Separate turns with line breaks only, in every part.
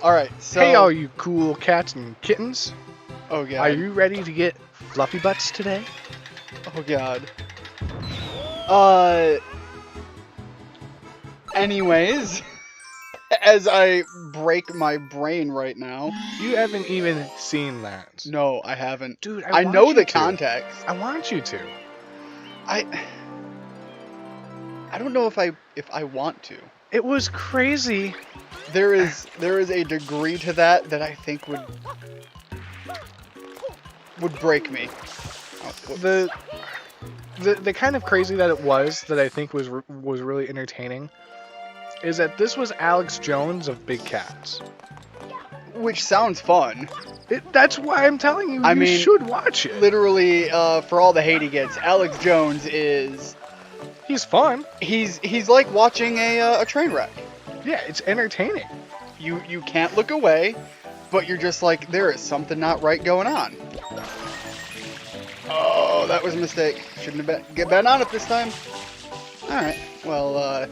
Alright, so...
Hey, all you cool cats and kittens.
Oh, God.
Are you ready to get fluffy butts today?
Oh, God. Anyways, as I break my brain right now.
You haven't even seen that.
No, I haven't.
Dude,
I
want
know
you
the
to.
context.
I want you to.
I don't know if I want to.
It was crazy.
There is a degree to that I think would break me.
The kind of crazy that it was that I think was really entertaining is that this was Alex Jones of Big Cats.
Which sounds fun.
That's why I'm telling you.
I
You
mean,
should watch it.
Literally, for all the hate he gets, Alex Jones is...
He's fun.
He's like watching a train wreck.
Yeah, it's entertaining.
You can't look away, but you're just like, there is something not right going on. Oh, that was a mistake. Shouldn't have bet on it this time. Alright, well,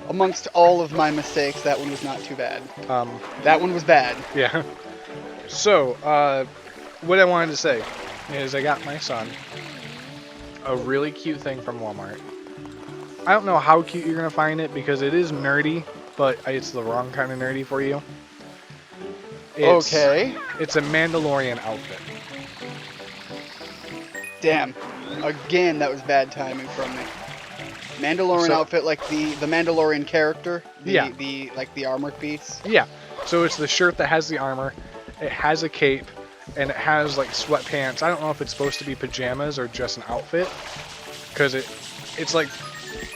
amongst all of my mistakes, that one was not too bad. That one was bad.
Yeah. So, what I wanted to say is I got my son a really cute thing from Walmart. I don't know how cute you're going to find it because it is nerdy, but it's the wrong kind of nerdy for you.
Okay.
It's a Mandalorian outfit.
Damn. Again, that was bad timing from me. Mandalorian outfit, like the Mandalorian character?
Yeah.
The armored piece?
Yeah. So it's the shirt that has the armor, it has a cape, and it has like sweatpants. I don't know if it's supposed to be pajamas or just an outfit, because it's like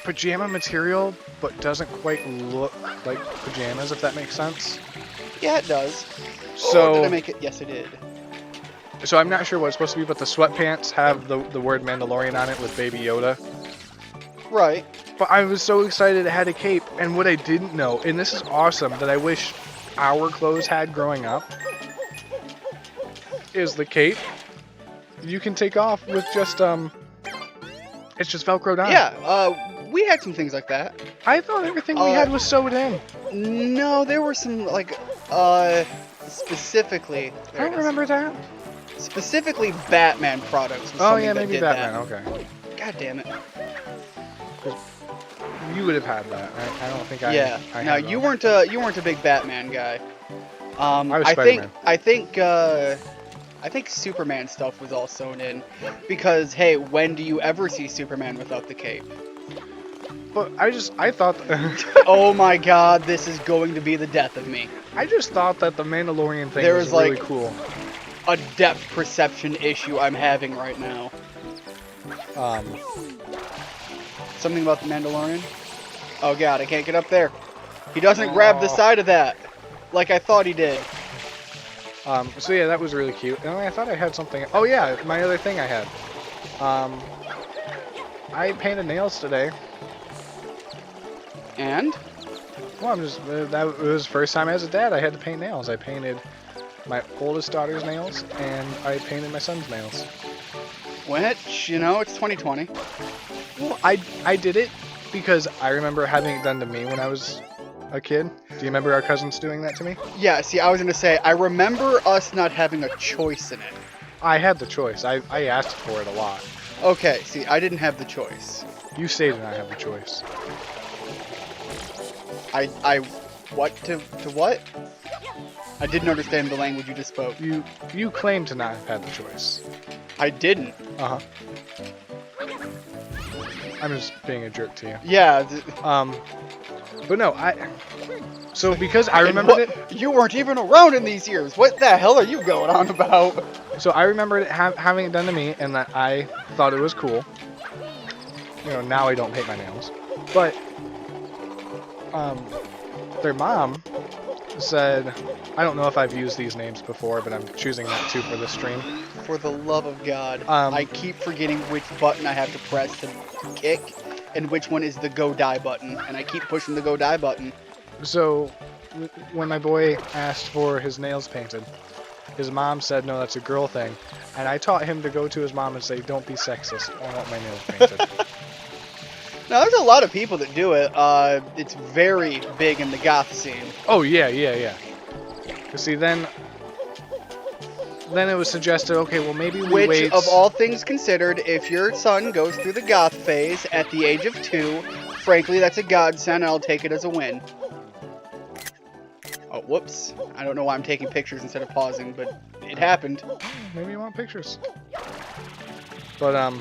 pajama material, but doesn't quite look like pajamas, if that makes sense.
Yeah, it does.
So
did I make it? Yes, it did.
So I'm not sure what it's supposed to be, but the sweatpants have the word Mandalorian on it with Baby Yoda.
Right.
But I was so excited it had a cape, and what I didn't know, and this is awesome, that I wish our clothes had growing up, is the cape you can take off with just, it's just Velcroed on.
Yeah, we had some things like that.
I thought everything we had was sewed in.
No, there were some, like, specifically...
I don't remember that.
Specifically Batman products was
Oh
something
yeah,
that
maybe
did
Batman,
that.
okay.
God damn it.
You would have had that. I don't think
Yeah.
I
No,
had
you
that.
weren't a big Batman guy.
I was Spider-Man.
I think Superman stuff was all sewn in, because hey, when do you ever see Superman without the cape?
But I thought.
Oh my God, this is going to be the death of me.
I just thought that the Mandalorian thing
There
was
is,
really
like,
cool.
A depth perception issue I'm having right now. Something about the Mandalorian? Oh God, I can't get up there. He doesn't grab the side of that, like I thought he did.
So yeah, that was really cute. And I thought I had something. Oh yeah, my other thing I had. I painted nails today.
And?
Well, I'm just that was the first time as a dad I had to paint nails. I painted my oldest daughter's nails and I painted my son's nails.
Which, you know, it's 2020.
Well, I did it because I remember having it done to me when I was a kid. Do you remember our cousins doing that to me?
Yeah, see, I was going to say, I remember us not having a choice in it.
I had the choice. I asked for it a lot.
Okay, see, I didn't have the choice.
You stated I have the choice.
What to what? I didn't understand the language you just spoke.
You claim to not have had the choice.
I didn't.
Uh-huh. I'm just being a jerk to you.
Yeah.
But no, so because I remembered it...
You weren't even around in these years. What the hell are you going on about?
So I remembered it having it done to me, and that I thought it was cool. You know, now I don't paint my nails. But, their mom said... I don't know if I've used these names before, but I'm choosing not to for this stream.
For the love of God. I keep forgetting which button I have to press to kick, and which one is the go die button, and I keep pushing the go die button.
So, when my boy asked for his nails painted, his mom said, no, that's a girl thing. And I taught him to go to his mom and say, don't be sexist, I want my nails painted.
Now, there's a lot of people that do it. It's very big in the goth scene.
Oh, yeah. See, then it was suggested, okay, well maybe we
Which,
wait.
of all things considered, if your son goes through the goth phase at the age of 2, frankly, that's a godsend, and I'll take it as a win. Oh, whoops. I don't know why I'm taking pictures instead of pausing, but it happened.
Maybe you want pictures. But,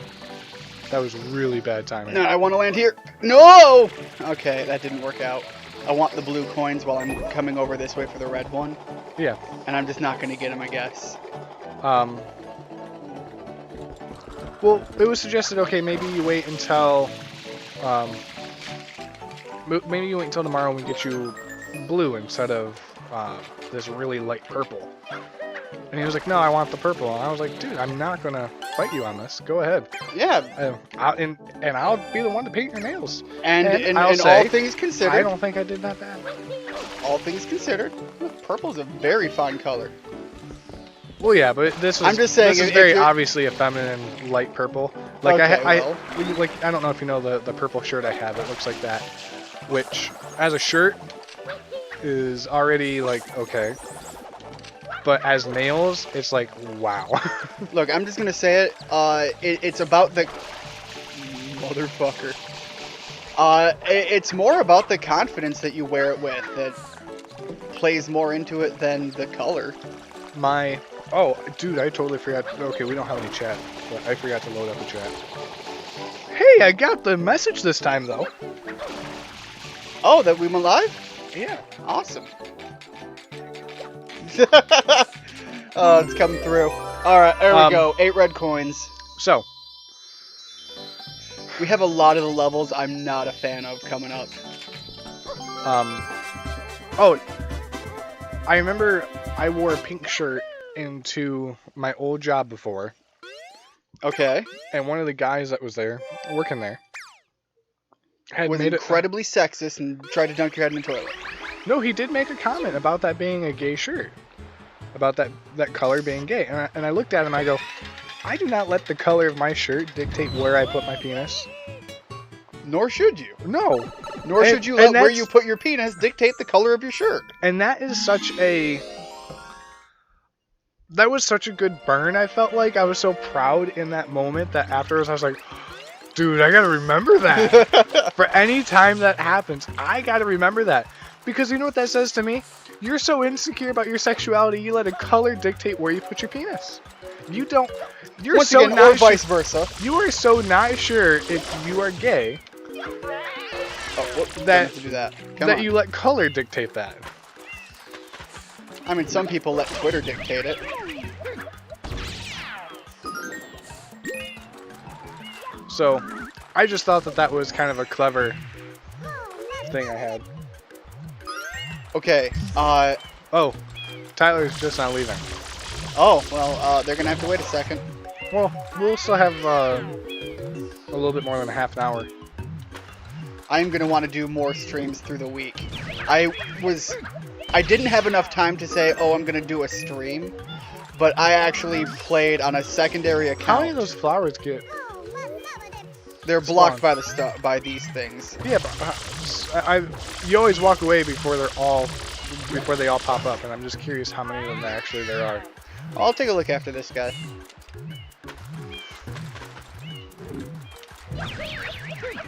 that was really bad timing.
No, I want to land here. No! Okay, that didn't work out. I want the blue coins while I'm coming over this way for the red one.
Yeah.
And I'm just not going to get them, I guess.
Well, it was suggested, okay, maybe you wait until, maybe you wait until tomorrow and we get you blue instead of, this really light purple. And he was like, no, I want the purple. And I was like, dude, I'm not going to fight you on this. Go ahead.
Yeah.
And I'll be the one to paint your nails.
And
I'll say,
all things considered...
I don't think I did that bad.
All things considered, purple's a very fine color.
Well, yeah, but this was,
I'm just saying,
this is very obviously a feminine light purple. Like,
okay,
I don't know if you know the purple shirt I have. It looks like that. Which, as a shirt, is already, like, okay. But as nails, it's like, wow.
Look, I'm just gonna say it. It's about the motherfucker. It's more about the confidence that you wear it with that plays more into it than the color.
Oh, dude, I totally forgot. Okay, we don't have any chat, but I forgot to load up the chat. Hey, I got the message this time, though.
Oh, that we went live?
Yeah.
Awesome. Oh, it's coming through. Alright, there we go. 8 red coins.
So.
We have a lot of the levels I'm not a fan of coming up.
Oh, I remember I wore a pink shirt into my old job before.
Okay.
And one of the guys that was there, working there,
was incredibly sexist and tried to dunk your head in the toilet.
No, he did make a comment about that being a gay shirt. About that color being gay. And I looked at him and I go, I do not let the color of my shirt dictate where I put my penis.
Nor should you.
No.
Nor should you let where you put your penis dictate the color of your shirt.
And that is such a... That was such a good burn, I felt like. I was so proud in that moment that afterwards I was like, dude, I gotta remember that. For any time that happens, I gotta remember that. Because you know what that says to me? You're so insecure about your sexuality, you let a color dictate where you put your penis. You don't... You're
Once
so
again,
not
or vice versa.
You are so not sure if you are gay that you let color dictate that.
I mean, some people let Twitter dictate it.
So, I just thought that was kind of a clever thing I had.
Okay,
Oh, Tyler's just not leaving.
Oh, well, they're gonna have to wait a second.
Well, we'll still have a little bit more than a half an hour.
I'm gonna want to do more streams through the week. I didn't have enough time to say, oh, I'm gonna do a stream, but I actually played on a secondary account.
How many of those flowers get?
They're blocked by by these things.
Yeah, but you always walk away before they all pop up, and I'm just curious how many of them actually there are.
I'll take a look after this guy.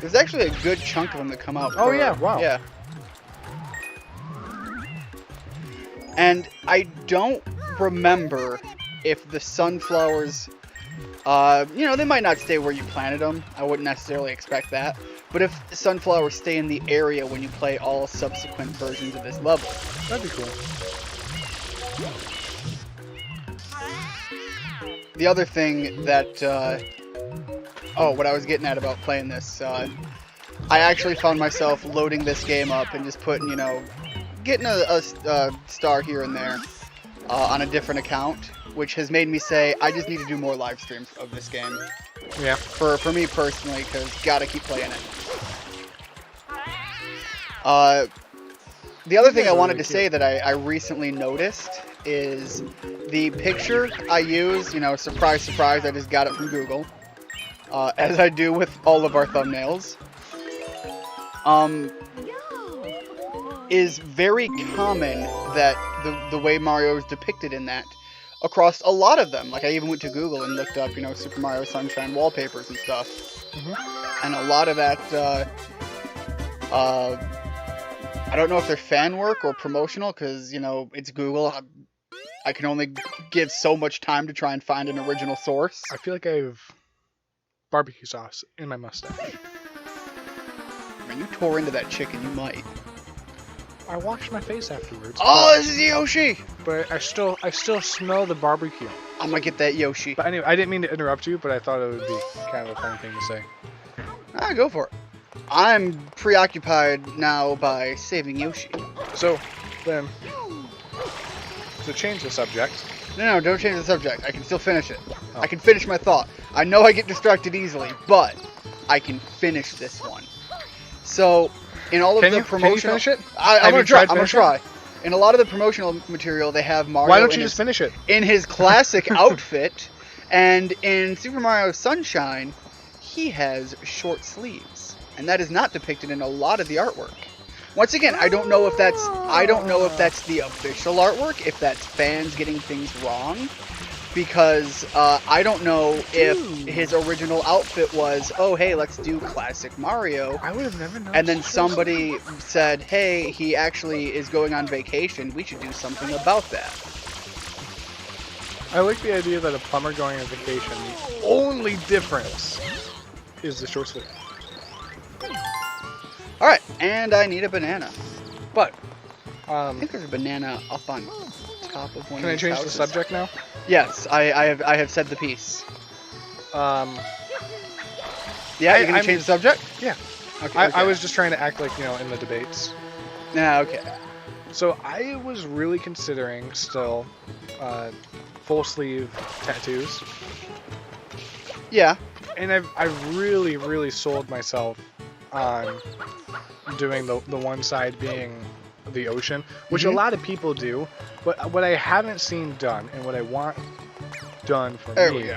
There's actually a good chunk of them that come out.
Oh yeah, wow.
Yeah. And I don't remember if the sunflowers, they might not stay where you planted them. I wouldn't necessarily expect that. But if the sunflowers stay in the area when you play all subsequent versions of this level.
That'd be cool.
The other thing that, what I was getting at about playing this, I actually found myself loading this game up and just putting, getting a star here and there on a different account, which has made me say, I just need to do more live streams of this game.
Yeah.
For me personally, because gotta keep playing it. The other thing I wanted to say that I recently noticed is the picture I use, surprise, surprise, I just got it from Google, as I do with all of our thumbnails. is very common, that the way Mario is depicted in that across a lot of them. Like, I even went to Google and looked up, Super Mario Sunshine wallpapers and stuff. And a lot of that, I don't know if they're fan work or promotional, because, it's Google. I can only give so much time to try and find an original source.
I feel like I have barbecue sauce in my mustache.
When you tore into that chicken, you might.
I washed my face afterwards.
Oh, this is Yoshi!
But I still smell the barbecue.
I'm gonna get that Yoshi.
But anyway, I didn't mean to interrupt you, but I thought it would be kind of a funny thing to say.
Go for it. I'm preoccupied now by saving Yoshi.
So, then, to change the subject.
No, don't change the subject. I can still finish it.
Oh.
I can finish my thought. I know I get distracted easily, but I can finish this one. So, in all of the promotional...
Can you finish it?
I'm gonna try. In a lot of the promotional material, they have Mario.
Why don't you just finish it?
In his classic outfit, and in Super Mario Sunshine, he has short sleeves, and that is not depicted in a lot of the artwork. Once again, I don't know if that's the official artwork, if that's fans getting things wrong, because I don't know if his original outfit was, oh hey, let's do classic Mario.
I would have never known.
And then somebody said, hey, he actually is going on vacation. We should do something about that.
I like the idea that a plumber going on vacation, the only difference is the short sleeve.
Alright, and I need a banana.
But,
I think there's a banana up on top of one
can
of
I
these
change
houses.
the subject now?
Yes, I have said the piece.
Yeah,
you're gonna change the subject?
Yeah.
Okay,
I was just trying to act like, in the debates.
Yeah, okay.
So I was really considering still full sleeve tattoos.
Yeah.
And I've really sold myself on doing the one side being the ocean, which a lot of people do, but what I haven't seen done and what I want done for me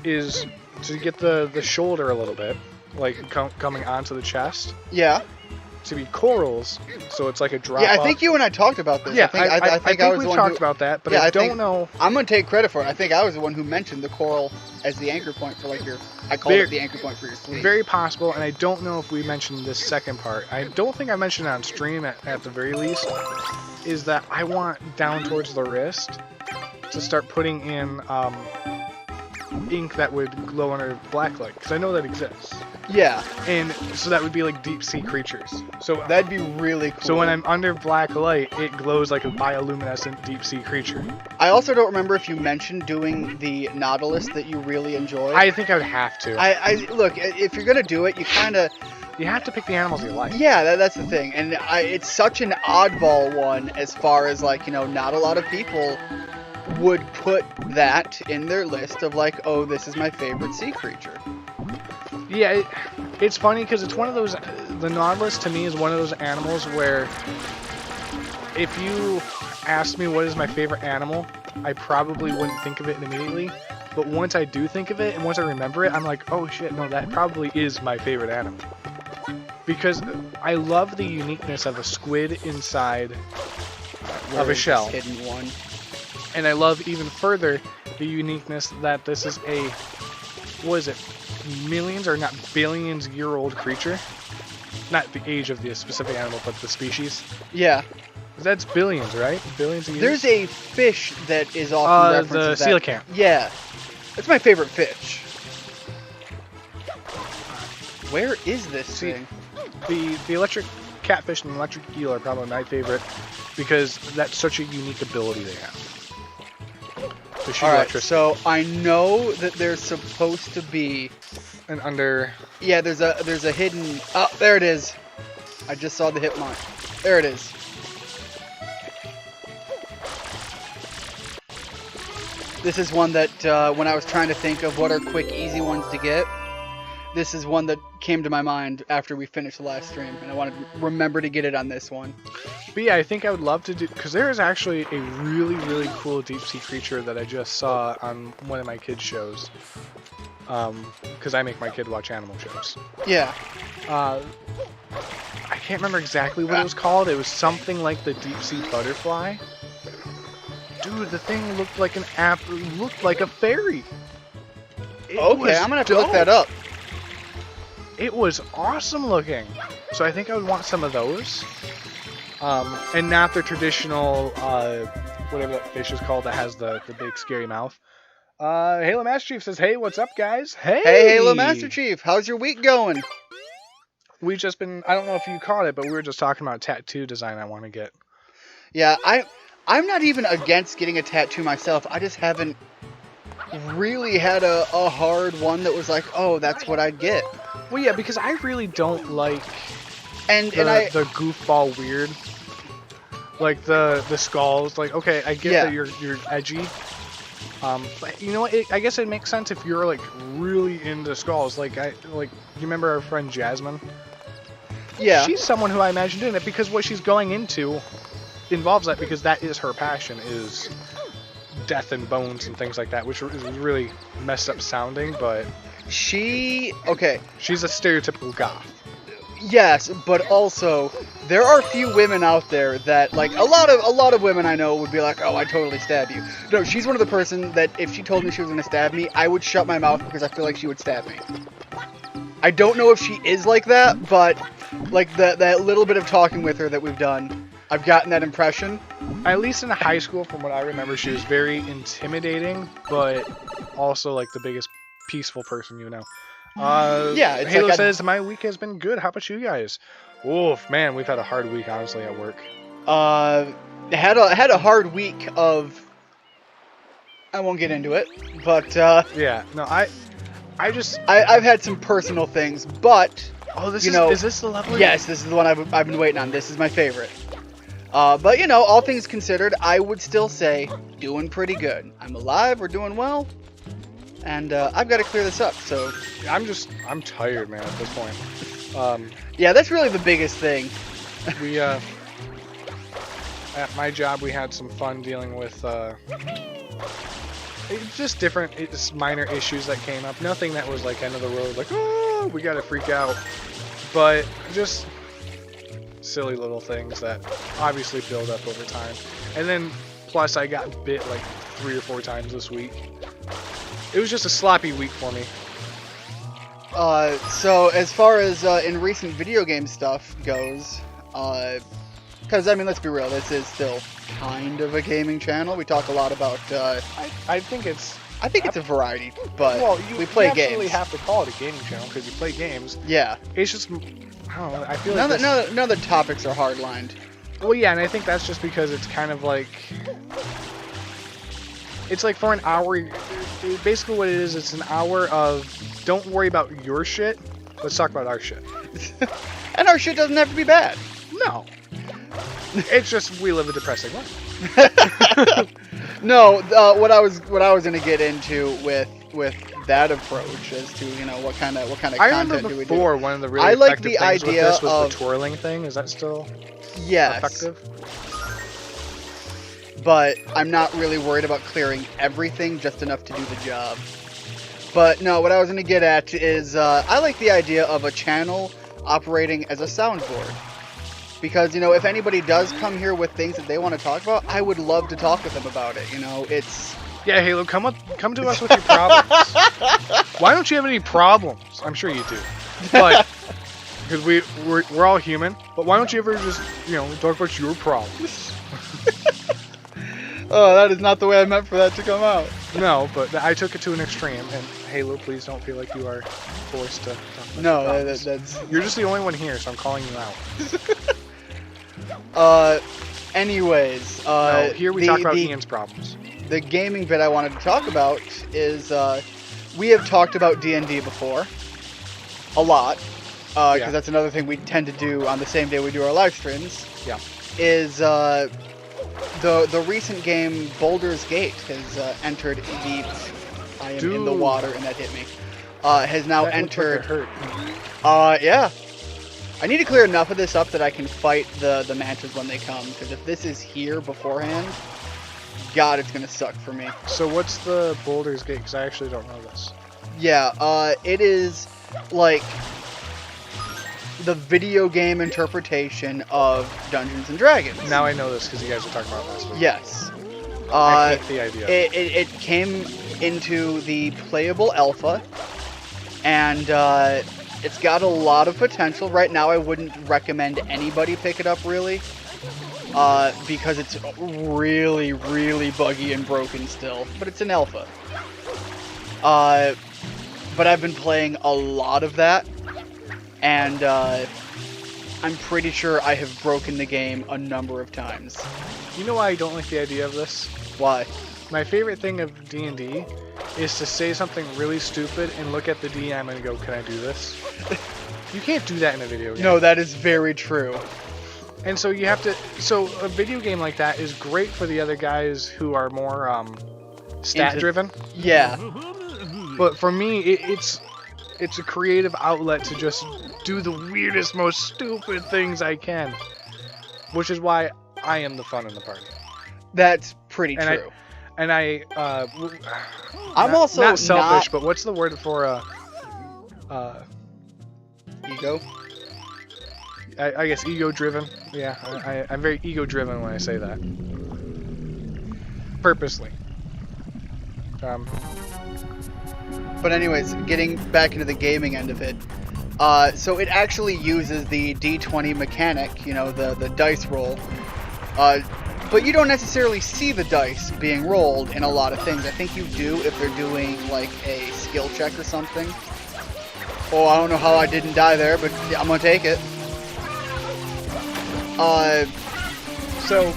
is to get the shoulder a little bit, like coming onto the chest.
Yeah.
To be corals, so it's like a drop.
Yeah, I think you and I talked about this.
Yeah,
I think I was
we
the one
talked
who,
about that, but
yeah,
I don't know.
I'm gonna take credit for it. I think I was the one who mentioned the coral as the anchor point for like your. I called it the anchor point for your sleeve.
Very possible, and I don't know if we mentioned this second part. I don't think I mentioned it on stream at the very least. Is that I want down towards the wrist to start putting in ink that would glow under black light, because I know that exists.
Yeah.
And so that would be like deep sea creatures. So
that'd be really cool.
So when I'm under black light, it glows like a bioluminescent deep sea creature.
I also don't remember if you mentioned doing the Nautilus that you really enjoy.
I think I would have to.
I look, if you're gonna do it, you
have to pick the animals you like.
Yeah, that's the thing, and it's such an oddball one as far as like not a lot of people would put that in their list of like, oh, this is my favorite sea creature.
Yeah, it's funny because it's one of those. The Nautilus to me is one of those animals where if you asked me what is my favorite animal, I probably wouldn't think of it immediately. But once I do think of it and once I remember it, I'm like, oh shit, no, that probably is my favorite animal. Because I love the uniqueness of a squid inside of a shell.
Hidden one.
And I love even further the uniqueness that this is a, what is it, millions or not billions year old creature? Not the age of the specific animal, but the species.
Yeah.
That's billions, right? Billions of years?
There's a fish that is often referenced
the coelacanth.
Yeah. That's my favorite fish. Where is this thing?
The electric catfish and electric eel are probably my favorite because that's such a unique ability they have.
Alright, so I know that there's supposed to be
an under.
Yeah, there's a hidden. Oh, there it is. I just saw the hit mark. There it is. This is one that when I was trying to think of what are quick, easy ones to get, this is one that came to my mind after we finished the last stream, and I wanted to remember to get it on this one.
But yeah, I think I would love to do, because there is actually a really, really cool deep sea creature that I just saw on one of my kids' shows. Because I make my kid watch animal shows.
Yeah.
I can't remember exactly what it was called. It was something like the deep sea butterfly. Dude, the thing looked like looked like a fairy.
Okay, I'm gonna have to look that up.
It was awesome looking. So I think I would want some of those. And not the traditional, whatever that fish is called that has the big scary mouth. Halo Master Chief says, hey, what's up, guys? Hey!
Hey, Halo Master Chief, how's your week going?
We've just been, I don't know if you caught it, but we were just talking about tattoo design I want to get.
Yeah, I'm not even against getting a tattoo myself. I just haven't really had a hard one that was like, oh, that's what I'd get.
Well, yeah, because I really don't like
the
goofball weird. Like the skulls. Like, okay, I get that you're edgy. But you know what? I guess it makes sense if you're like really into skulls. Like you remember our friend Jasmine?
Yeah.
She's someone who I imagine doing it because what she's going into involves that, because that is her passion, is death and bones and things like that, which is really messed up sounding, but she's a stereotypical goth.
Yes, but also there are few women out there that, like, a lot of women I know would be like, oh, I'd totally stab you. No, she's one of the person that if she told me she was gonna stab me, I would shut my mouth because I feel like she would stab me. I don't know if she is like that, but like that little bit of talking with her that we've done, I've gotten that impression.
At least in high school, from what I remember, she was very intimidating, but also like the biggest peaceful person you know.
Yeah, it's
Halo
like
says my week has been good. How about you guys? Oof, man, we've had a hard week honestly at work.
Had a hard week of. I won't get into it, but
yeah, no,
I've had some personal things, but
is this the level?
Yes, this is the one I've been waiting on. This is my favorite. But you know, all things considered, I would still say doing pretty good. I'm alive. We're doing well. And I've got to clear this up, so...
I'm tired, man, at this point.
Yeah, that's really the biggest thing.
We, at my job, we had some fun dealing with, just different, minor issues that came up. Nothing that was, like, end of the road, like, oh, we gotta freak out. But just silly little things that obviously build up over time. And then, plus, I got bit, like, 3 or 4 times this week. It was just a sloppy week for me.
So as far as in recent video game stuff goes, because I mean, let's be real, this is still kind of a gaming channel. We talk a lot about.
I think it's
a variety, but we play games.
You absolutely have to call it a gaming channel because you play games.
Yeah.
It's just, I don't know. I feel
none
like
none of the topics are hard lined.
Well, yeah, and I think that's just because it's kind of like. It's like for an hour, basically what it is, it's an hour of don't worry about your shit, let's talk about our shit.
And our shit doesn't have to be bad.
No. It's just we live a depressing life.
No, what I was gonna get into with that approach as to what kind of content
I remember
do we do.
before one of the really effective things with this was the twirling thing. Is that still effective?
But I'm not really worried about clearing everything, just enough to do the job. But no, what I was going to get at is I like the idea of a channel operating as a soundboard. Because, if anybody does come here with things that they want to talk about, I would love to talk with them about it. It's...
Yeah, Halo, come to us with your problems. Why don't you have any problems? I'm sure you do. But, because we're all human, but why don't you ever just, talk about your problems?
Oh, that is not the way I meant for that to come out.
No, but I took it to an extreme, and Halo, please don't feel like you are forced to talk about
No, that's...
You're just the only one here, so I'm calling you out.
Anyways,
no, here we talk about Ian's problems.
The gaming bit I wanted to talk about is, we have talked about D&D before. A lot. Because that's another thing we tend to do on the same day we do our live streams.
Yeah.
Is, the recent game Baldur's Gate has entered the... I am in the water and that hit me. Has now entered...
Like it hurt.
Yeah. I need to clear enough of this up that I can fight the mantas when they come, because if this is here beforehand, God, it's gonna suck for me.
So what's the Baldur's Gate? Because I actually don't know this.
Yeah, it is like the video game interpretation of Dungeons and Dragons.
Now I know this because you guys were talking about this.
Yes.
I hate the idea.
It came into the playable alpha, and it's got a lot of potential. Right now, I wouldn't recommend anybody pick it up, really, because it's really, really buggy and broken still. But it's an alpha. But I've been playing a lot of that, and I'm pretty sure I have broken the game a number of times.
You know why I don't like the idea of this?
Why?
My favorite thing of D&D is to say something really stupid and look at the DM and go, can I do this? You can't do that in a video game.
No, that is very true.
And so you have to... So a video game like that is great for the other guys who are more stat-driven.
Yeah.
But for me, it's a creative outlet to just do the weirdest, most stupid things I can. Which is why I am the fun in the party.
That's pretty true.
I'm
also
not selfish, but what's the word for
ego?
I guess ego-driven. Yeah, I'm very ego-driven when I say that. Purposely.
But anyways, getting back into the gaming end of it, so it actually uses the D20 mechanic, you know, the dice roll, but you don't necessarily see the dice being rolled in a lot of things. I think you do if they're doing like a skill check or something. Oh, I don't know how I didn't die there, but yeah, I'm gonna take it.
So,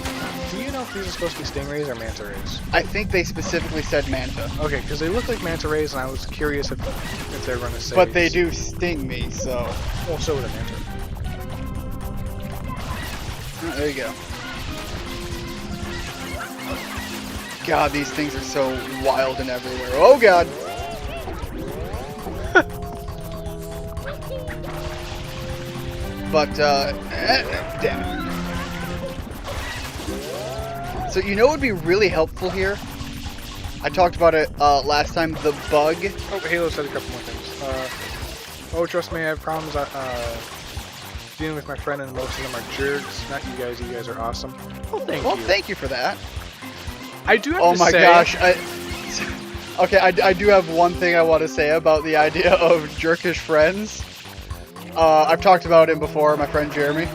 do you know if these are supposed to be stingrays or manta rays?
I think they specifically said manta.
Okay, because they look like manta rays, and I was curious if they're going to say...
But they do sting me, so...
Well, so would a manta.
Oh, there you go. God, these things are so wild and everywhere. Oh, God! But, damn it. So, you know what would be really helpful here? I talked about it last time, the bug.
Oh, Halo said a couple more things. Oh, trust me, I have problems dealing with my friend, and most of them are jerks. Not you guys are awesome. Oh, thank you.
Well, thank you for that.
I do have
to say... Oh my gosh. Okay, I do have one thing I want to say about the idea of jerkish friends. I've talked about him before, my friend Jeremy.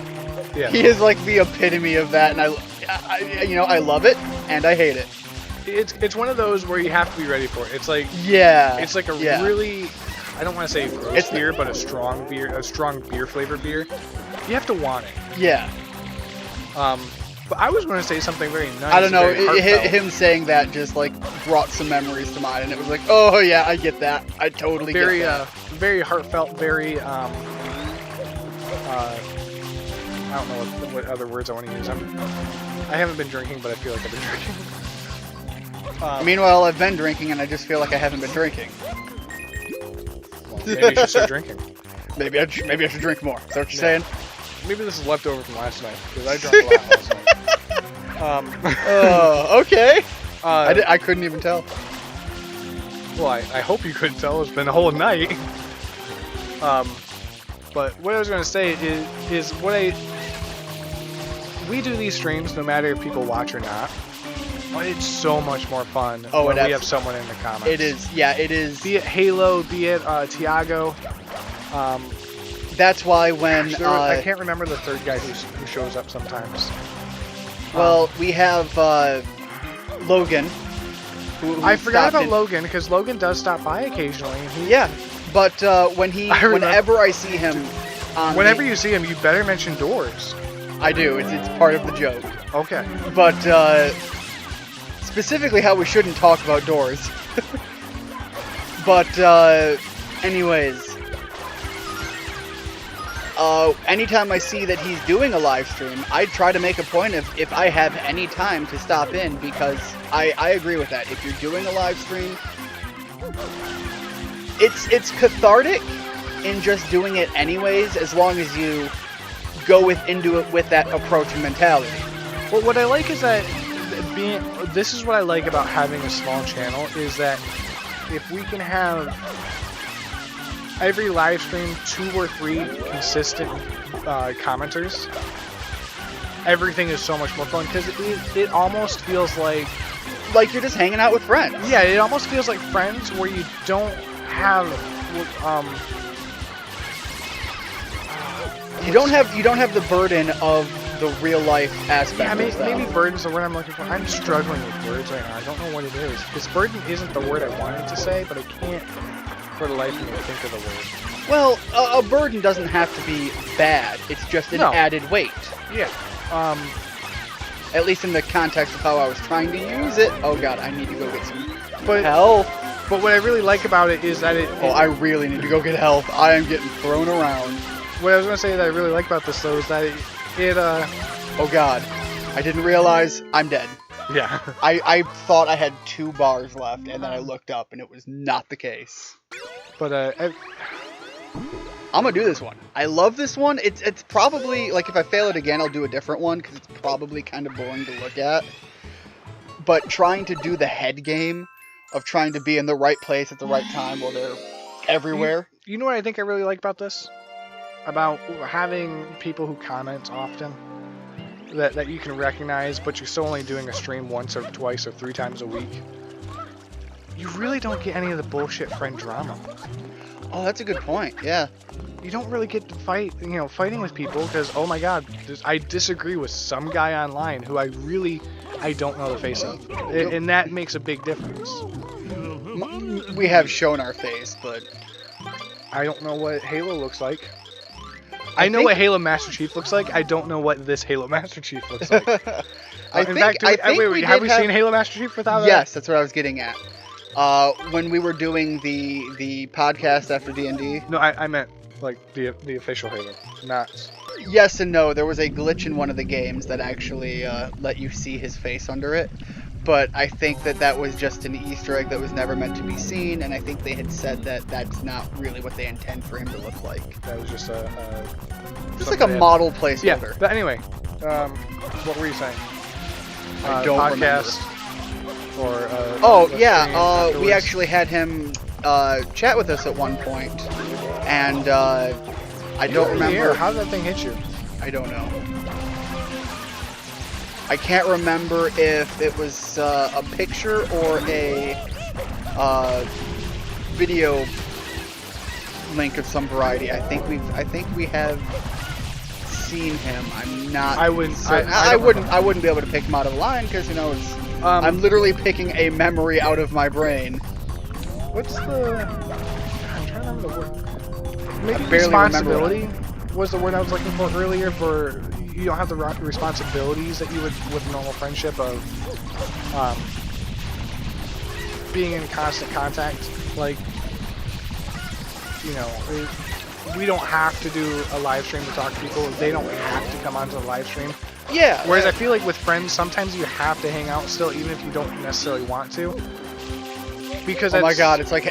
Yeah.
He is like the epitome of that, and I I love it and I hate it.
It's one of those where you have to be ready for it. It's like it's like a really, I don't want to say gross beer, but a strong beer flavored beer. You have to want it.
Yeah.
But I was going to say something very nice.
I don't know. Him saying that just like brought some memories to mind, and it was like, oh yeah, I get that. I totally get that.
Very heartfelt. Very I don't know what other words I want to use. I haven't been drinking, but I feel like I've been drinking.
Meanwhile, I've been drinking, and I just feel like I haven't been drinking.
Well, maybe you should start drinking.
Maybe I should drink more. Is that what you're saying?
Maybe this is leftover from last night, because I drank a lot last night.
Okay. I couldn't even tell.
Well, I hope you couldn't tell. It's been a whole night. But what I was going to say is we do these streams no matter if people watch or not. But it's so much more fun when we have someone in the comments.
It is, yeah, it is.
Be it Halo, be it Tiago.
That's why when
I can't remember the third guy who shows up sometimes.
Well, we have Logan. Who
I forgot about Logan because Logan does stop by occasionally.
But whenever I see him,
whenever you see him, you better mention doors.
I do. It's part of the joke.
Okay.
But specifically, how we shouldn't talk about doors. But anyways. Anytime I see that he's doing a live stream, I try to make a point of if I have any time to stop in, because I agree with that. If you're doing a live stream, it's cathartic in just doing it anyways, as long as you go into it with that approach and mentality.
Well, what I like is that this is what I like about having a small channel, is that if we can have every live stream 2 or 3 consistent commenters, everything is so much more fun because it almost feels like
you're just hanging out with friends.
Yeah, it almost feels like Friends where you don't have
you don't have the burden of the real life aspect.
Yeah, maybe burden's the word I'm looking for. I'm struggling with words right now. I don't know what it is. Because burden isn't the word I wanted to say, but I can't for the life of me think of the word.
Well, a burden doesn't have to be bad. It's just an added weight.
Yeah.
At least in the context of how I was trying to use it. Oh god, I need to go get some help.
But what I really like about it is that
I really need to go get help. I am getting thrown around.
What I was going to say that I really like about this, though, is that
oh god, I didn't realize I'm dead.
Yeah.
I thought I had 2 bars left, and then I looked up, and it was not the case.
But,
I'm gonna do this one. I love this one. It's probably, like, if I fail it again, I'll do a different one, because it's probably kind of boring to look at. But trying to do the head game of trying to be in the right place at the right time while they're everywhere.
You know what I think I really like about this? About having people who comment often that you can recognize, but you're still only doing a stream once or twice or 3 times a week. You really don't get any of the bullshit friend drama.
Oh, that's a good point. Yeah.
You don't really get to fighting with people because, oh my god, I disagree with some guy online who I don't know the face of. And that makes a big difference.
We have shown our face, but
I don't know what Halo looks like. I know what Halo Master Chief looks like. I don't know what this Halo Master Chief looks like.
Have we
seen Halo Master Chief without that?
Yes, that's what I was getting at. When we were doing the podcast after D&D.
No, I meant like the official Halo, not.
Yes and no. There was a glitch in one of the games that actually let you see his face under it. But I think that was just an Easter egg that was never meant to be seen, and I think they had said that that's not really what they intend for him to look like.
That was just
like a model placeholder.
Yeah, but anyway, what were you saying?
I don't
podcast
remember. We actually had him chat with us at one point, and I don't remember.
How did that thing hit you?
I don't know. I can't remember if it was a picture or a video link of some variety. I think we have seen him. I'm not.
I wouldn't.
I wouldn't be able to pick him out of line because it's. I'm literally picking a memory out of my brain.
What's the? I'm trying to remember the word. Maybe
responsibility
was the word I was looking for earlier. For you don't have the responsibilities that you would with normal friendship of being in constant contact. Like, we don't have to do a live stream to talk to people. They don't have to come onto the live stream.
Yeah.
Whereas I feel like with friends, sometimes you have to hang out still, even if you don't necessarily want to. Because
oh my god, it's like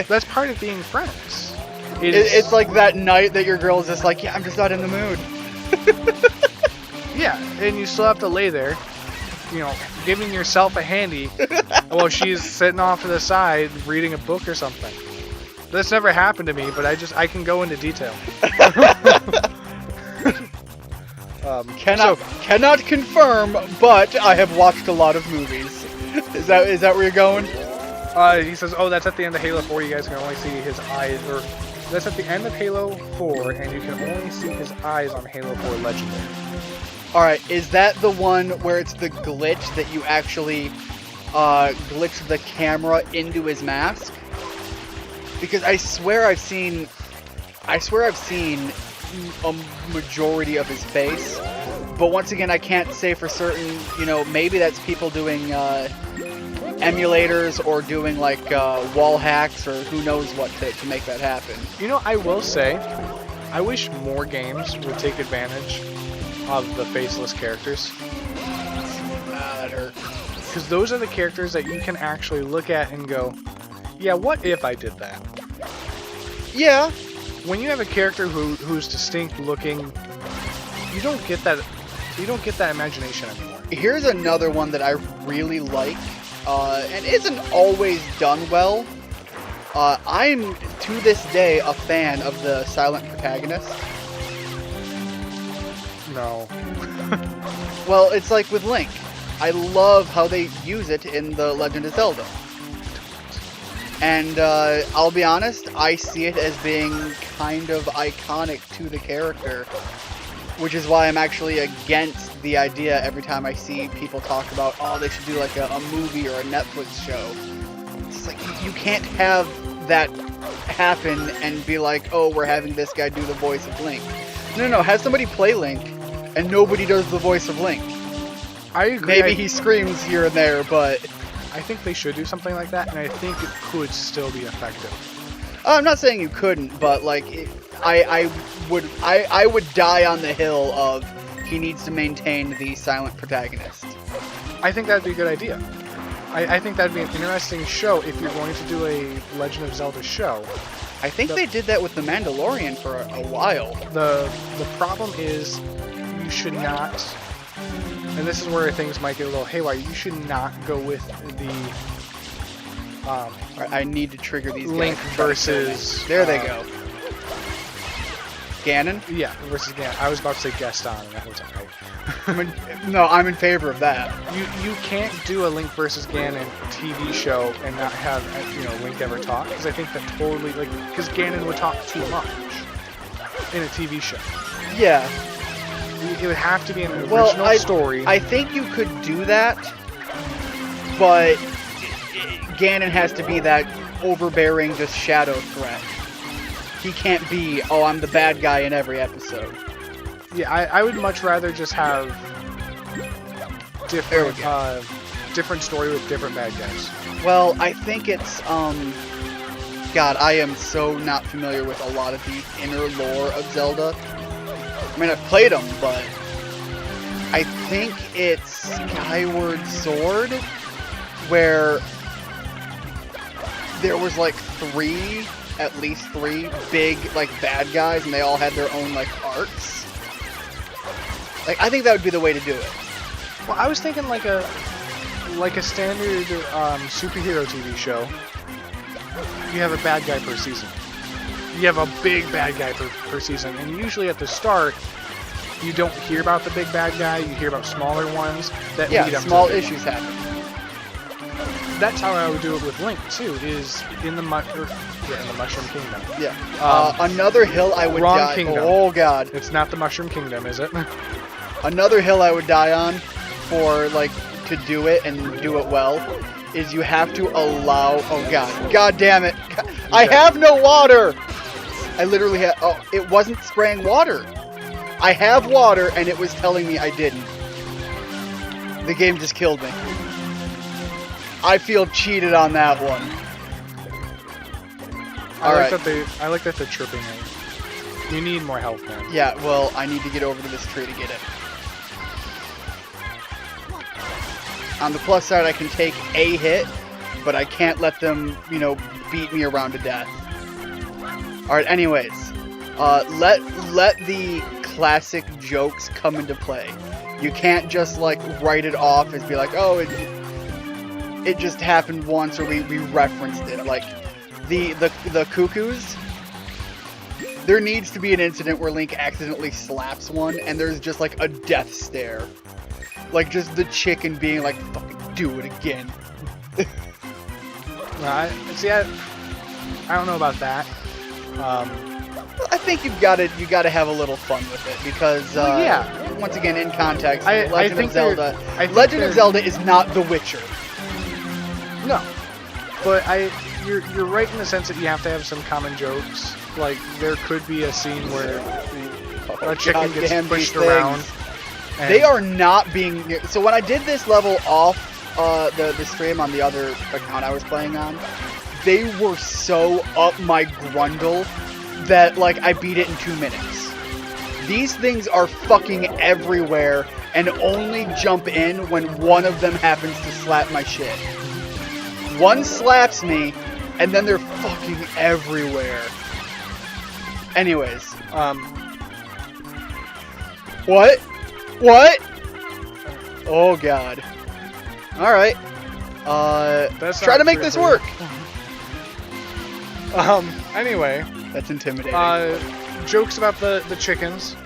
that's part of being friends.
It's like that night that your girl's just like, yeah, I'm just not in the mood.
Yeah, and you still have to lay there, giving yourself a handy while she's sitting off to the side reading a book or something. That's never happened to me, but I can go into detail.
Cannot confirm, but I have watched a lot of movies. Is that where you're going?
He says, oh, that's at the end of Halo 4. You guys can only see his eyes, or that's at the end of Halo 4, and you can only see his eyes on Halo 4 Legendary.
Alright, is that the one where it's the glitch that you actually glitch the camera into his mask? Because I swear I've seen a majority of his face, but once again I can't say for certain. Maybe that's people doing emulators or doing like wall hacks or who knows what to make that happen.
I will say, I wish more games would take advantage of the faceless characters.
That hurt.
Because those are the characters that you can actually look at and go, yeah, what if I did that?
Yeah.
When you have a character who's distinct looking, you don't get that imagination anymore.
Here's another one that I really like, and isn't always done well, I'm, to this day, a fan of the silent protagonist.
No.
Well, it's like with Link. I love how they use it in The Legend of Zelda. And I'll be honest, I see it as being kind of iconic to the character, which is why I'm actually against the idea every time I see people talk about, oh, they should do like a movie or a Netflix show. It's like, you can't have that happen and be like, oh, we're having this guy do the voice of Link. No, have somebody play Link, and nobody does the voice of Link.
I agree.
Maybe he screams here and there, but
I think they should do something like that, and I think it could still be effective.
I'm not saying you couldn't, but like I would die on the hill of he needs to maintain the silent protagonist.
I think that'd be a good idea. I think that'd be an interesting show if you're going to do a Legend of Zelda show.
I think they did that with The Mandalorian for a while.
The problem is you should not, and this is where things might get a little haywire, you should not go with the
Alright, I need to trigger these
Link
guys.
versus...
There they go. Ganon?
Yeah, versus Ganon. I was about to say Gaston, and that was alright.
I'm in favor of that.
You can't do a Link versus Ganon TV show and not have Link ever talk, because I think that totally because Ganon would talk too much in a TV show.
Yeah.
It would have to be an original story.
I think you could do that, but Ganon has to be that overbearing, just shadow threat. He can't be, oh, I'm the bad guy in every episode.
Yeah, I would much rather just have different story with different bad guys.
Well, I think it's, God, I am so not familiar with a lot of the inner lore of Zelda. I mean, I've played them, but I think it's Skyward Sword, where there was like at least three big like bad guys, and they all had their own like arcs. Like, I think that would be the way to do it.
Well, I was thinking like a standard superhero TV show. You have a bad guy per season. You have a big bad guy per season, and usually at the start, you don't hear about the big bad guy. You hear about smaller ones that lead up
small
to the
issues happen.
That's how I would do it with Link too. Is in the Mushroom Kingdom.
Yeah. Another hill I would
wrong
die.
kingdom.
Oh God.
It's not the Mushroom Kingdom, is it?
Another hill I would die on for like to do it and do it well is you have to allow. Oh God damn it! I have no water. I literally have. Oh, it wasn't spraying water. I have water and it was telling me I didn't. The game just killed me. I feel cheated on that one.
I like that they're tripping me. You need more health, man.
Yeah, well, I need to get over to this tree to get it. On the plus side, I can take a hit, but I can't let them, beat me around to death. Alright, anyways. Let the classic jokes come into play. You can't just, write it off as be like, oh, it just happened once, or we referenced it. Like, the cuckoos, there needs to be an incident where Link accidentally slaps one, and there's just, a death stare. Like, just the chicken being like, fucking do it again.
I don't know about that.
I think you gotta have a little fun with it, because, once again, in context, Legend of Zelda is not The Witcher.
No, but you're right in the sense that you have to have some common jokes. Like, there could be a scene where a chicken gets pushed around.
They are not being... So when I did this level off the stream on the other account I was playing on, they were so up my grundle that, I beat it in 2 minutes. These things are fucking everywhere and only jump in when one of them happens to slap my shit. One slaps me, and then they're fucking everywhere. Anyways, What? Oh God. Alright. Try to make this work.
Anyway,
That's intimidating.
jokes about the chickens,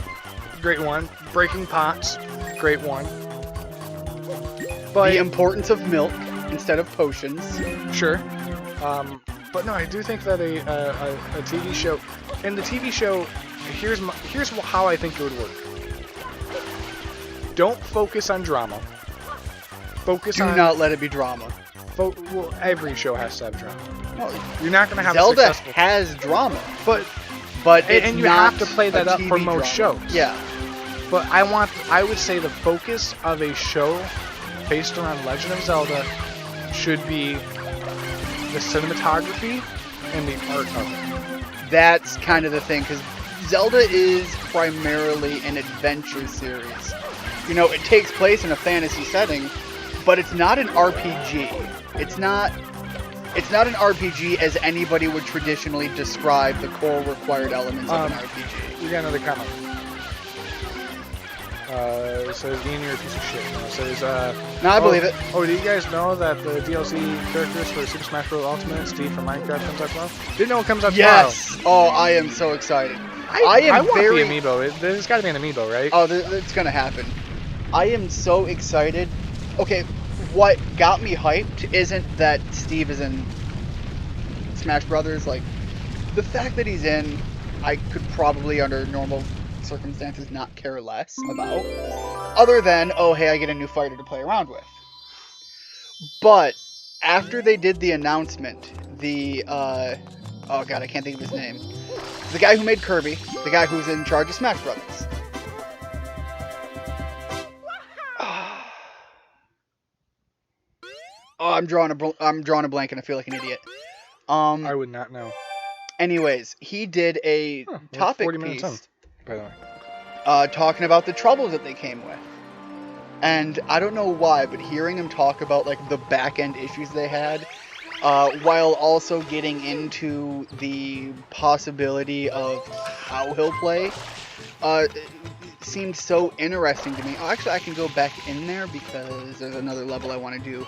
great one. Breaking pots, great one. But
The importance of milk instead of potions.
sure. But no, I do think that a TV show, and the TV show, here's how I think it would work. Don't focus on drama. Focus
Do
on.
not let it be drama.
Well, every show has to have drama.
Well,
You're not gonna have
Zelda
a successful.
has drama,
But
it's
and you
not
have to play that
a
up for
TV
most
drama.
shows.
Yeah.
But I would say the focus of a show based around Legend of Zelda should be the cinematography and the art of it.
That's kind of the thing, because Zelda is primarily an adventure series. You know, it takes place in a fantasy setting, but it's not an RPG. It's not an RPG as anybody would traditionally describe the core required elements of an RPG.
We got another comment. It says, Ian, you're a piece of shit. It says,
No, I believe it.
Oh, do you guys know that the DLC characters for Super Smash Bros. Ultimate, Steve from Minecraft, comes out tomorrow? Didn't know it comes out
Yes! Oh, I am so excited.
I want the amiibo. There's got to be an amiibo, right?
Oh, it's gonna happen. I am so excited. Okay, what got me hyped isn't that Steve is in Smash Brothers. Like, the fact that he's in, I could probably, under normal circumstances, not care less about. Other than, oh, hey, I get a new fighter to play around with. But after they did the announcement, oh god, I can't think of his name. The guy who made Kirby, the guy who's in charge of Smash Brothers. Oh, I'm drawing a blank and I feel like an idiot.
I would not know.
Anyways, he did a topic
40 minutes
piece,
by the way.
talking about the troubles that they came with. And I don't know why, but hearing him talk about like the back end issues they had, while also getting into the possibility of how he'll play, seemed so interesting to me. Oh, actually, I can go back in there because there's another level I want to do.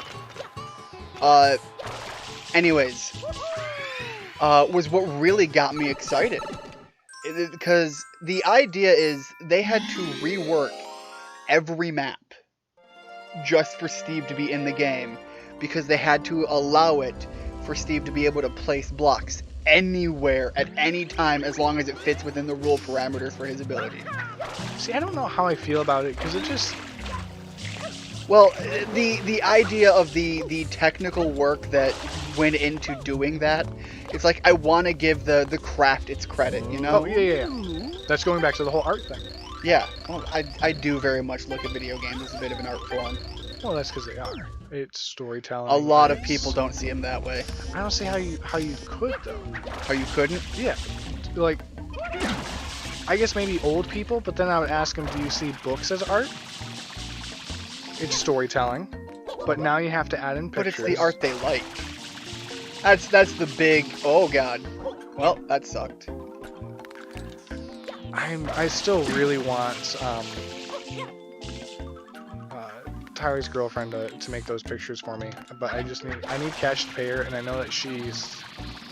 Anyways, was what really got me excited. Because the idea is they had to rework every map just for Steve to be in the game, because they had to allow it for Steve to be able to place blocks anywhere at any time as long as it fits within the rule parameters for his ability.
See, I don't know how I feel about it, because it just...
Well, the idea of the technical work that went into doing that, it's like I want to give the craft its credit, you know?
Oh, yeah. That's going back to the whole art thing.
Yeah, well, I do very much look at video games as a bit of an art form.
Well, that's because they are. It's storytelling.
A lot of people don't see them that way.
I don't see how you could, though.
How you couldn't?
Yeah. Like, I guess maybe old people, but then I would ask them, do you see books as art? It's storytelling, but now you have to add in pictures.
But it's the art they like. That's the big, oh god. Well, that sucked.
I still really want Tyler's girlfriend to make those pictures for me, but I need cash to pay her, and I know that she's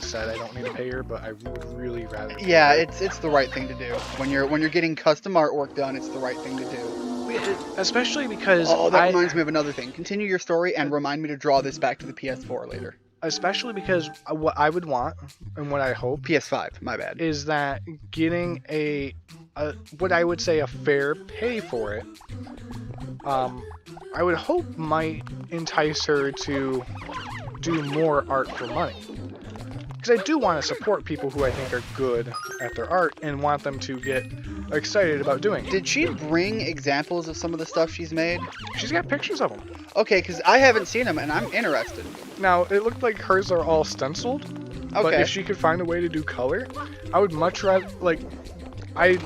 said I don't need to pay her, but I would really rather.
Yeah, it's the right thing to do. When you're getting custom artwork done, it's the right thing to do.
Especially because
that reminds me of another thing. Continue your story and remind me to draw this back to the PS4 later.
Especially because what I would want and what I hope
PS5, my bad,
is that getting a what I would say a fair pay for it. I would hope might entice her to do more art for money. Because I do want to support people who I think are good at their art and want them to get excited about doing it.
Did she bring examples of some of the stuff she's made?
She's got pictures of them.
Okay, because I haven't seen them and I'm interested.
Now, it looked like hers are all stenciled.
Okay.
But if she could find a way to do color, I would much rather, like, I'm...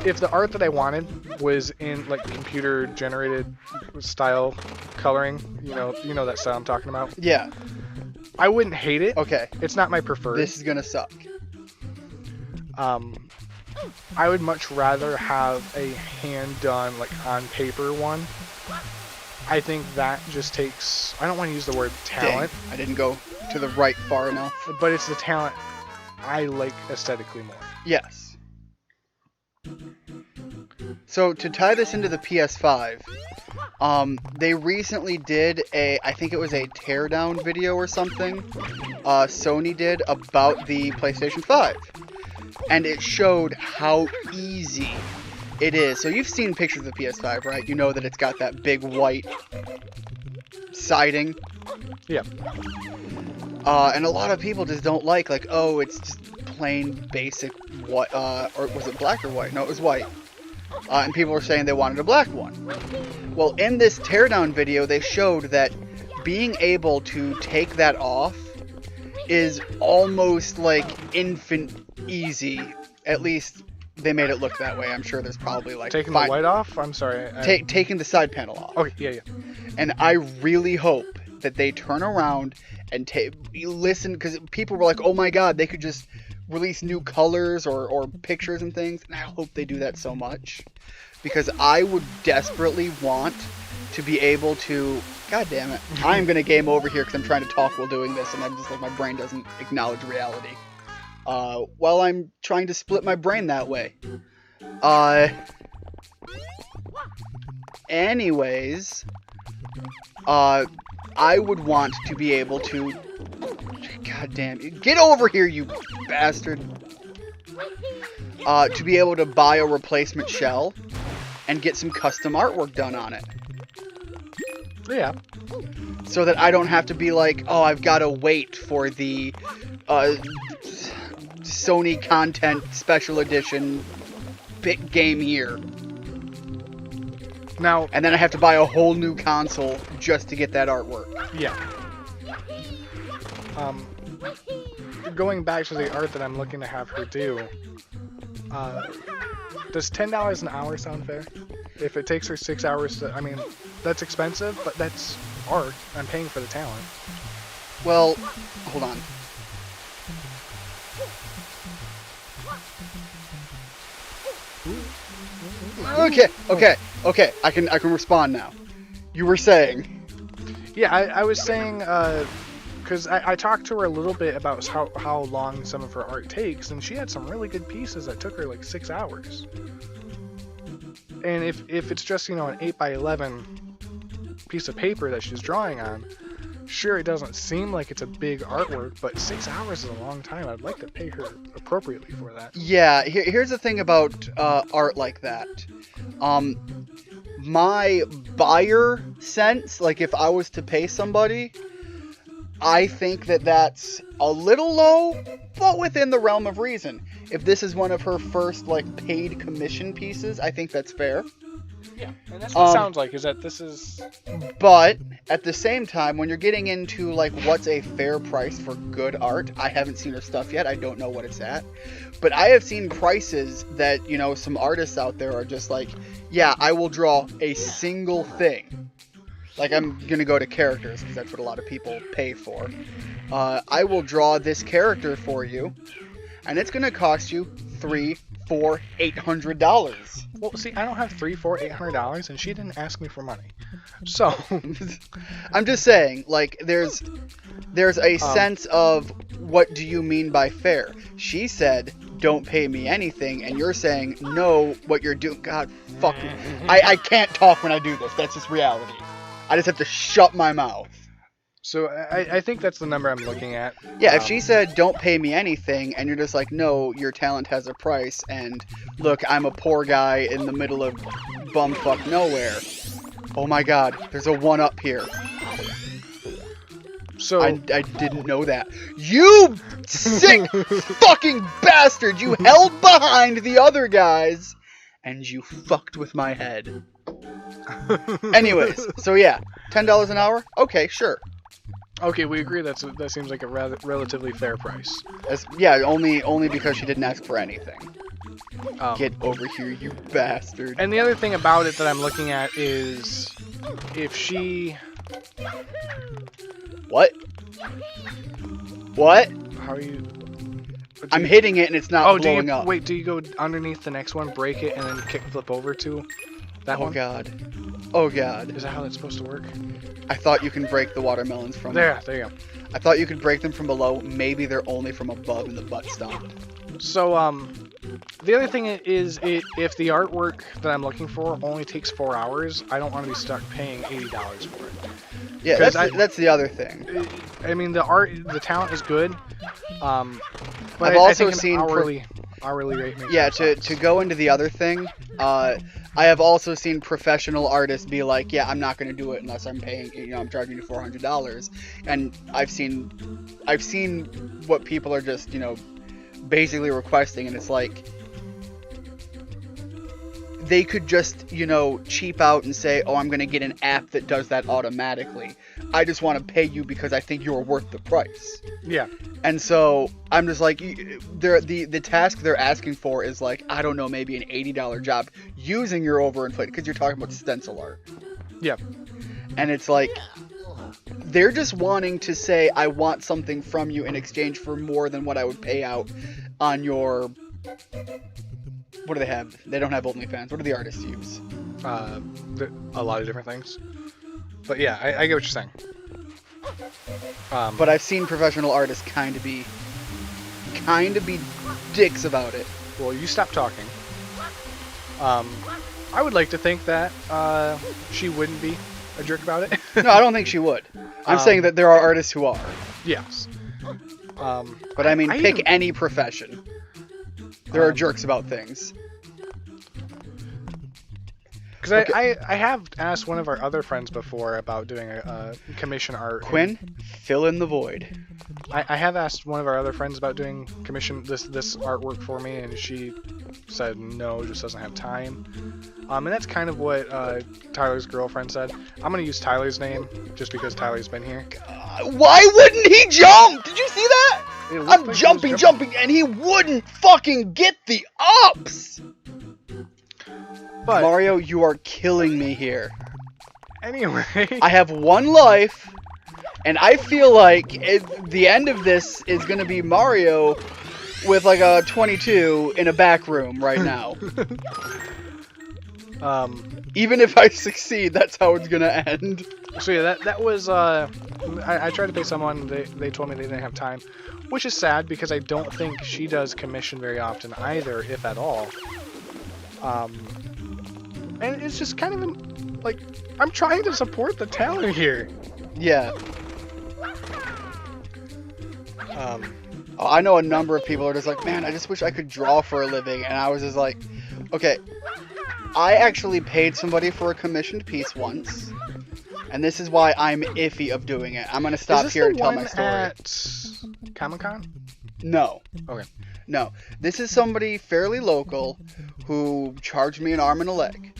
If the art that I wanted was in, like, computer-generated style coloring, you know that style I'm talking about?
Yeah.
I wouldn't hate it.
Okay.
It's not my preferred.
This is gonna suck.
I would much rather have a hand-done, like, on-paper one I think that just takes, I don't want to use the word
Dang,
talent,
I didn't go to the right far enough.
but it's the talent I like aesthetically more.
Yes. So to tie this into the PS5, they recently did I think it was a teardown video or something, Sony did about the PlayStation 5. And it showed how easy it is. So you've seen pictures of the PS5, right? You know that it's got that big white siding.
Yeah.
And a lot of people just don't like, oh, it's just plain basic what, or was it black or white? No, it was white. And people were saying they wanted a black one. Well, in this teardown video, they showed that being able to take that off is almost like infant easy. At least they made it look that way. I'm sure there's probably like
Taking the white off? I'm sorry.
Taking the side panel off.
Okay, yeah.
And I really hope that they turn around and listen, because people were like, oh my god, they could just release new colors or pictures and things. And I hope they do that so much, because I would desperately want to be able to... God damn it. I'm going to game over here because I'm trying to talk while doing this, and I'm just like, my brain doesn't acknowledge reality. While I'm trying to split my brain that way. Anyways, I would want to be able to... God damn, get over here, you bastard. To be able to buy a replacement shell and get some custom artwork done on it.
Yeah.
So that I don't have to be like, oh, I've got to wait for the Sony content special edition big game here.
Now,
and then I have to buy a whole new console just to get that artwork.
Yeah. Going back to the art that I'm looking to have her do, does $10 an hour sound fair? If it takes her 6 hours to, I mean, that's expensive, but that's art. I'm paying for the talent.
Well, hold on. Okay. I can respond now. You were saying.
Yeah, I was saying, because I talked to her a little bit about how long some of her art takes, and she had some really good pieces that took her like 6 hours. And if it's just, an 8x11 piece of paper that she's drawing on, sure, it doesn't seem like it's a big artwork, but 6 hours is a long time. I'd like to pay her appropriately for that.
Yeah, here's the thing about art like that. My buyer sense, like if I was to pay somebody, I think that that's a little low, but within the realm of reason. If this is one of her first, paid commission pieces, I think that's fair.
Yeah, and that's what it sounds like, is that this is...
But, at the same time, when you're getting into, what's a fair price for good art, I haven't seen her stuff yet, I don't know what it's at. But I have seen prices that, some artists out there are just like, yeah, I will draw a single thing. I'm gonna go to characters, because that's what a lot of people pay for. I will draw this character for you, and it's gonna cost you $300, $400, $800.
Well, see, I don't have $300, $400, $800, and she didn't ask me for money. So,
I'm just saying, there's a sense of, what do you mean by fair? She said, don't pay me anything, and you're saying, no, what you're doing, God, fuck me. I can't talk when I do this, that's just reality. I just have to shut my mouth.
So I think that's the number I'm looking at.
Yeah, if she said, don't pay me anything, and you're just like, no, your talent has a price, and look, I'm a poor guy in the middle of bumfuck nowhere. Oh my god, there's a 1-up here.
So
I didn't know that. You sick fucking bastard! You held behind the other guys, and you fucked with my head. Anyways, so yeah, $10 an hour? Okay, sure.
Okay, we agree that seems like a relatively fair price.
Yeah, only because she didn't ask for anything. Get over here, you bastard.
And the other thing about it that I'm looking at is if she...
What? What?
How are you...
I'm hitting it and it's not blowing up.
Wait, do you go underneath the next one, break it, and then kick flip over to that one?
Oh god. Oh god.
Is that how that's supposed to work?
I thought you can break the watermelons from...
There you go.
I thought you could break them from below. Maybe they're only from above in the butt stomp.
So, the other thing is, if the artwork that I'm looking for only takes 4 hours, I don't want to be stuck paying $80 for it.
Yeah, that's the other thing.
I mean, the talent is good, but
I've
I
also
think
seen
hourly rate makes
yeah,
more sense.
to go into the other thing, I have also seen professional artists be like, yeah, I'm not going to do it unless I'm paying, I'm charging you $400. And I've seen what people are just, basically requesting, and it's like, they could just, cheap out and say, oh, I'm going to get an app that does that automatically. I just want to pay you because I think you're worth the price.
Yeah.
And so I'm just like, the task they're asking for is like, I don't know, maybe an $80 job using your overinflated, because you're talking about stencil art.
Yeah.
And it's like, they're just wanting to say, I want something from you in exchange for more than what I would pay out on your... What do they have? They don't have OnlyFans. What do the artists use?
A lot of different things. But yeah, I get what you're saying.
But I've seen professional artists kind of be dicks about it.
Well, you stop talking. I would like to think that she wouldn't be a jerk about it.
No, I don't think she would. I'm saying that there are artists who are.
Yes.
But I mean, pick any profession. There are jerks about things.
Because I have asked one of our other friends before about doing a commission art.
Quinn, fill in the void.
I have asked one of our other friends about doing commission this artwork for me, and she said no, just doesn't have time. And that's kind of what Tyler's girlfriend said. I'm gonna use Tyler's name just because Tyler's been here.
Why wouldn't he jump? Did you see that? I'm
like
jumping, and he wouldn't fucking get the ups.
But
Mario, you are killing me here.
anyway,
I have one life, and I feel like the end of this is gonna be Mario with like a 22 in a back room right now. Even if I succeed, that's how it's gonna end.
So yeah, that was I tried to pay someone. They told me they didn't have time, which is sad because I don't think she does commission very often either, if at all. And it's just kind of like, I'm trying to support the talent here.
Yeah. I know a number of people are just like, man, I just wish I could draw for a living. And I was just like, okay, I actually paid somebody for a commissioned piece once. And this is why I'm iffy of doing it. I'm going to stop here and tell my story.
At Comic-Con?
No.
Okay.
No. This is somebody fairly local who charged me an arm and a leg.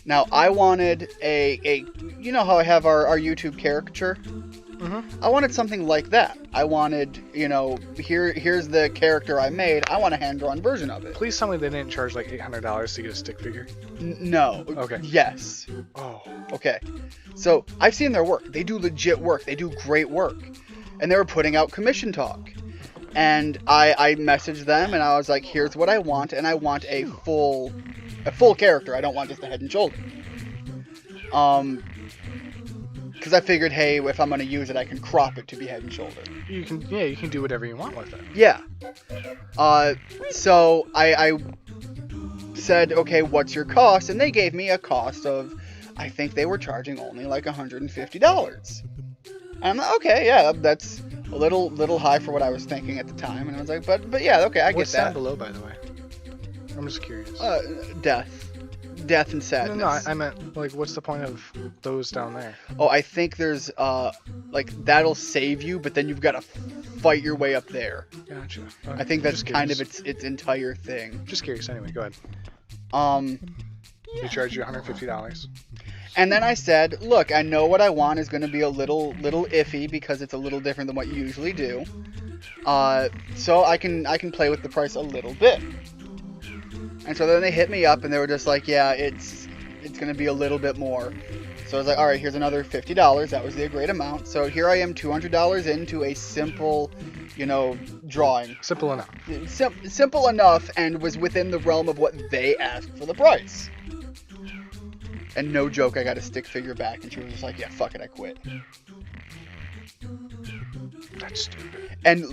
Now, I wanted a you know how I have our YouTube caricature?
Mm-hmm.
I wanted something like that. I wanted, here's the character I made. I want a hand-drawn version of it.
Please tell me they didn't charge like $800 to get a stick figure.
No.
Okay.
Yes.
Oh.
Okay. So, I've seen their work. They do legit work. They do great work. And they were putting out commission talk. And I messaged them and I was like, here's what I want, and I want a full character. I don't want just a head and shoulder. Because I figured, hey, if I'm going to use it, I can crop it to be head and shoulder.
You can do whatever you want with it.
Yeah. So I said, okay, what's your cost? And they gave me a cost of, I think they were charging only like $150. And I'm like, okay, yeah, that's a little high for what I was thinking at the time. And I was like, but yeah, okay, I get
What's
that.
down below, by the way? I'm just curious.
Death and sadness.
No, I meant, like, what's the point of those down there?
Oh, I think there's, like, that'll save you, but then you've got to fight your way up there.
Gotcha.
I think that's kind of its entire thing.
Just curious. Anyway, go ahead. They charge you $150.
And then I said, look, I know what I want is going to be a little iffy because it's a little different than what you usually do. So I can play with the price a little bit. And so then they hit me up and they were just like, yeah, it's going to be a little bit more. So I was like, all right, here's another $50. That was the agreed amount. So here I am, $200 into a simple, drawing.
Simple enough.
Simple enough, and was within the realm of what they asked for the price. And no joke, I got a stick figure back, and she was just like, yeah, fuck it, I quit.
That's stupid.
And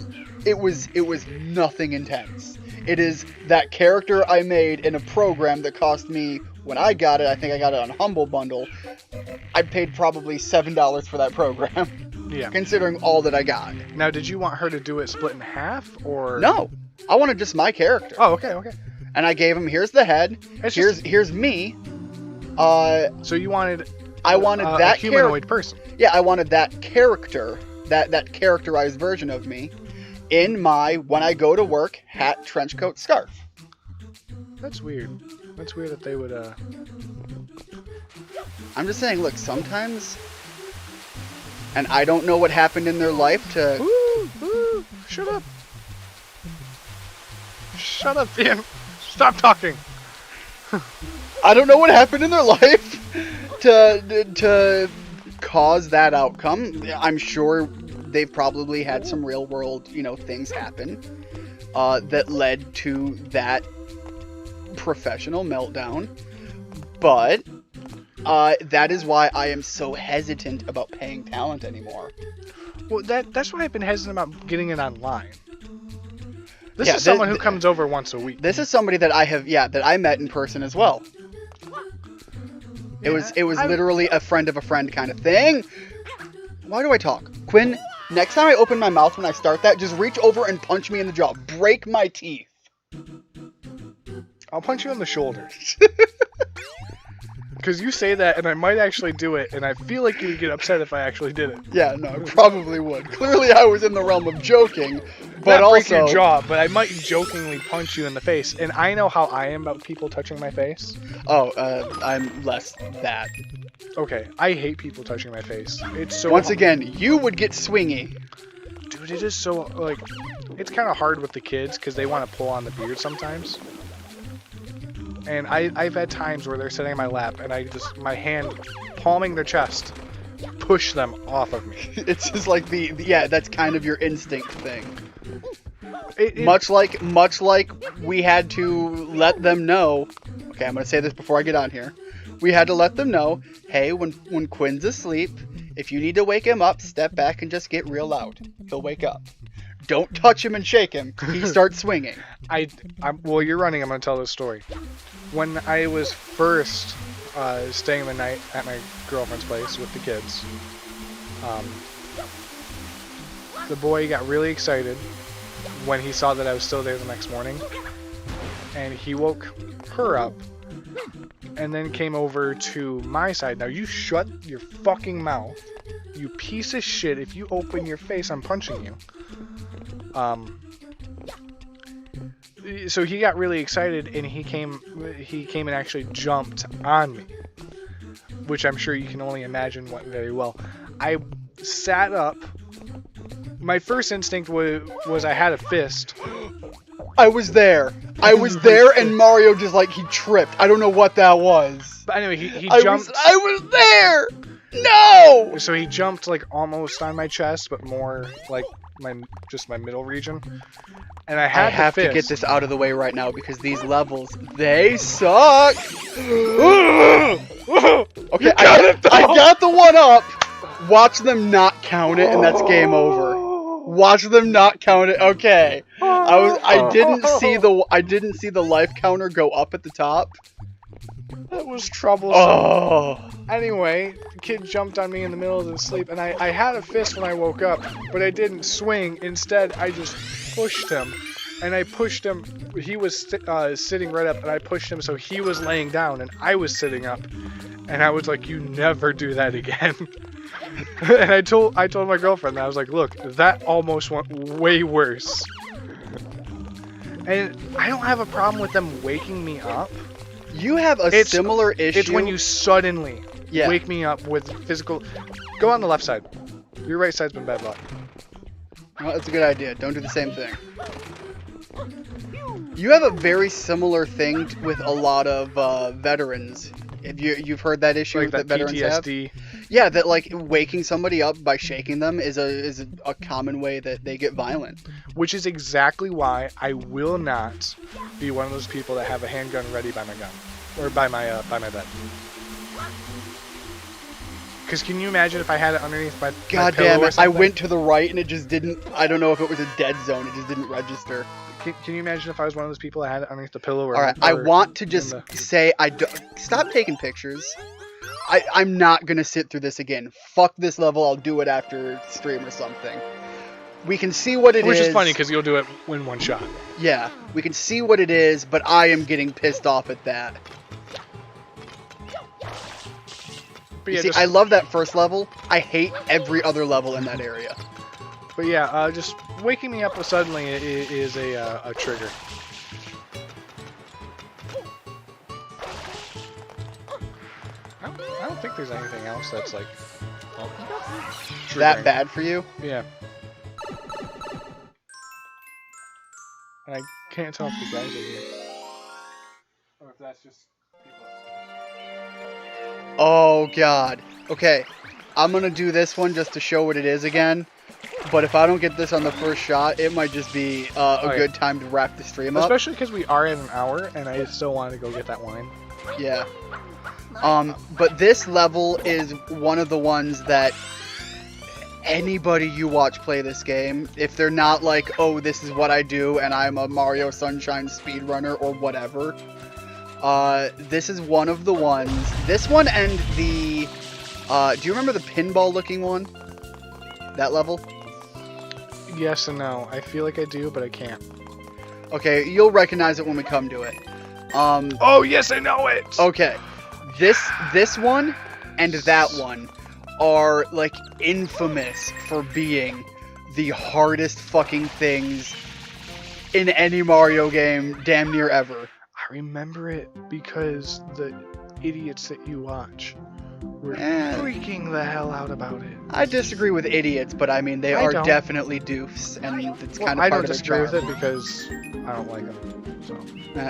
it was nothing intense. It is that character I made in a program that cost me, when I got it, I think I got it on Humble Bundle, I paid probably $7 for that program.
Yeah.
Considering all that I got.
Now, did you want her to do it split in half, or?
No, I wanted just my character.
Oh, okay, okay.
And I gave him, here's the head, here's me.
So you wanted?
I wanted
a
that
humanoid person.
Yeah, I wanted that character, that characterized version of me, in my when I go to work hat, trench coat, scarf.
That's weird. That's weird that they would.
I'm just saying, look, sometimes. And I don't know what happened in their life to...
Woo! Shut up! Shut up, Ian! Stop talking!
I don't know what happened in their life to cause that outcome. I'm sure they've probably had some real world, things happen that led to that professional meltdown. But... that is why I am so hesitant about paying talent anymore.
Well, that's why I've been hesitant about getting it online. This is someone who comes over once a week.
This is somebody that I met in person as well. It was literally a friend of a friend kind of thing. Why do I talk? Quinn, next time I open my mouth when I start that, just reach over and punch me in the jaw. Break my teeth.
I'll punch you on the shoulder. Because you say that, and I might actually do it, and I feel like you would get upset if I actually did it.
Yeah, no, I probably would. Clearly, I was in the realm of joking, but
Not break
also
your jaw, but I might jokingly punch you in the face. And I know how I am about people touching my face.
Oh, I'm less that.
Okay, I hate people touching my face. It's so.
Once again, you would get swingy.
Dude, it is so like, it's kind of hard with the kids because they want to pull on the beard sometimes. And I've had times where they're sitting in my lap, and my hand palming their chest, push them off of me.
It's just like that's kind of your instinct thing.
Much
like we had to let them know. Okay, I'm gonna say this before I get on here. We had to let them know, hey, when Quinn's asleep, if you need to wake him up, step back and just get real loud. He'll wake up. Don't touch him and shake him. He starts swinging.
Well, you're running. I'm gonna tell this story. When I was first staying the night at my girlfriend's place with the kids, the boy got really excited when he saw that I was still there the next morning, and he woke her up and then came over to my side. Now you shut your fucking mouth, you piece of shit. If you open your face, I'm punching you. So he got really excited, and he came and actually jumped on me, which I'm sure you can only imagine went very well. I sat up. My first instinct was I had a fist.
I was there, and Mario just he tripped. I don't know what that was.
But anyway, he jumped.
I was there. No.
So he jumped almost on my chest, but more like my middle region. And I have
to get this out of the way right now because these levels, they suck. Okay, I got the one up. Watch them not count it, and that's game over. Watch them not count it. Okay. I didn't see the life counter go up at the top.
That was troublesome.
Oh.
Anyway, the kid jumped on me in the middle of the sleep, and I had a fist when I woke up, but I didn't swing. Instead, I just pushed him, and I pushed him. He was sitting right up, and I pushed him so he was laying down, and I was sitting up, and I was like, "You never do that again." And I told my girlfriend that. I was like, "Look, that almost went way worse." And I don't have a problem with them waking me up.
You have a similar issue.
It's when you suddenly wake me up with physical. Go on the left side. Your right side's been bad luck.
Well, that's a good idea. Don't do the same thing. You have a very similar thing with a lot of veterans. If you've heard that issue
like
that
veterans
PTSD.
Have?
Yeah, that waking somebody up by shaking them is a common way that they get violent.
Which is exactly why I will not be one of those people that have a handgun ready by my gun or by my bed. Because can you imagine if I had it underneath my
God
pillow
damn
or
it! I
something?
went to the right and it just didn't. I don't know if it was a dead zone. It just didn't register.
Can you imagine if I was one of those people that had it underneath the pillow? Or,
All right, I
or
want to
in
just
the...
say stop taking pictures. I'm not gonna sit through this again. Fuck this level. I'll do it after stream or something. We can see what it is.
Which is funny because you'll do it in one shot.
Yeah, we can see what it is, but I am getting pissed off at that.
But
You
yeah,
see,
just,
I love that first level. I hate every other level in that area.
but yeah, just waking me up suddenly is a trigger. I don't think there's anything else that's like
That
triggering.
bad for you?
Yeah. And I can't tell if the guys are here. Or if that's just people upstairs.
Oh god. Okay, I'm gonna do this one just to show what it is again. But if I don't get this on the first shot, it might just be a good time to wrap the stream up.
Especially because we are at an hour, and I still wanted to go get that wine.
Yeah. But this level is one of the ones that anybody you watch play this game, if they're not like, oh, this is what I do, and I'm a Mario Sunshine speedrunner or whatever, this is one of the ones. This one and the, do you remember the pinball-looking one? That level?
Yes and no. I feel like I do, but I can't.
Okay, you'll recognize it when we come to it.
Oh yes, I know it.
Okay, this one and that one are like infamous for being the hardest fucking things in any Mario game damn near ever.
I remember it because the idiots that you watch were
Eh.
freaking the hell out about it.
I disagree with idiots, but I mean they
I
are
don't.
definitely doofs, and it's
Well,
kind of
I
part
don't
of their
disagree with
charm.
it because I don't like them. So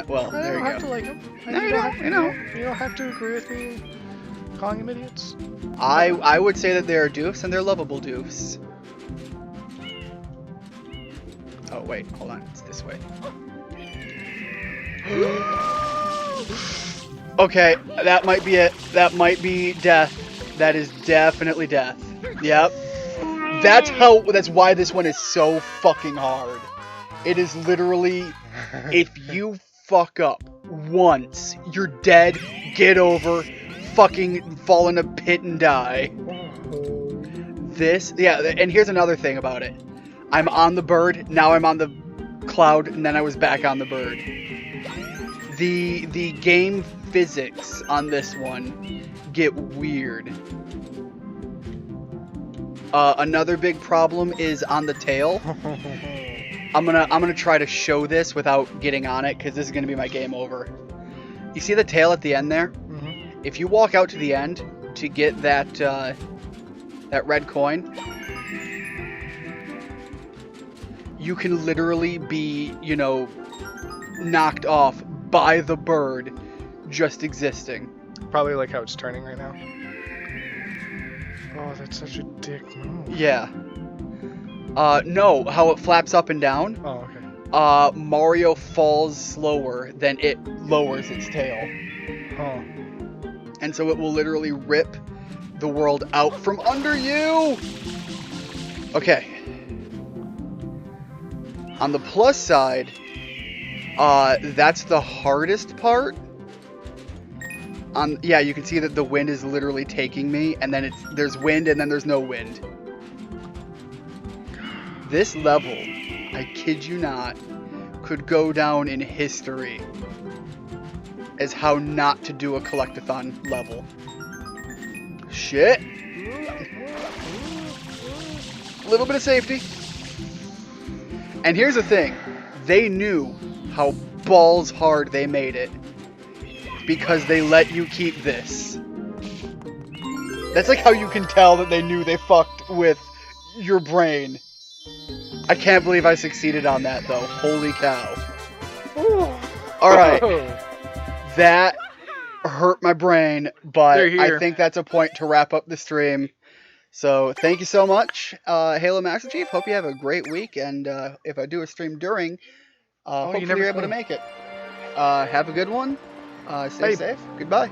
Well,
I
there
don't
you
have
go.
to like them.
No, you don't. You know.
You don't have to agree with me calling them idiots.
I would say that they are doofs, and they're lovable doofs. Oh wait, hold on, it's this way. Okay, that might be it. That might be death. That is definitely death. Yep. That's why this one is so fucking hard. It is literally, if you fuck up once, you're dead, get over, fucking fall in a pit and die. And here's another thing about it. I'm on the bird, now I'm on the cloud, and then I was back on the bird. The game physics on this one get weird. Another big problem is on the tail. I'm gonna try to show this without getting on it, because this is gonna be my game over. You see the tail at the end there?
Mm-hmm.
If you walk out to the end to get that that red coin, you can literally be, you know, knocked off by the bird just existing.
Probably like how it's turning right now. Oh, that's such a dick move.
Yeah. No, how it flaps up and down.
Oh, okay.
Mario falls slower than it lowers its tail.
Oh.
And so it will literally rip the world out from under you. Okay. On the plus side, that's the hardest part. Yeah, you can see that the wind is literally taking me, and then there's wind, and then there's no wind. This level, I kid you not, could go down in history as how not to do a collectathon level. Shit. A little bit of safety. And here's the thing. They knew how balls hard they made it, because they let you keep this. That's like how you can tell that they knew they fucked with your brain. I can't believe I succeeded on that, though. Holy cow. Alright. That hurt my brain, but I think that's a point to wrap up the stream. So, thank you so much, Halo Master Chief. Hope you have a great week, and if I do a stream during, hopefully you're able to make it. Have a good one. Stay safe. Goodbye.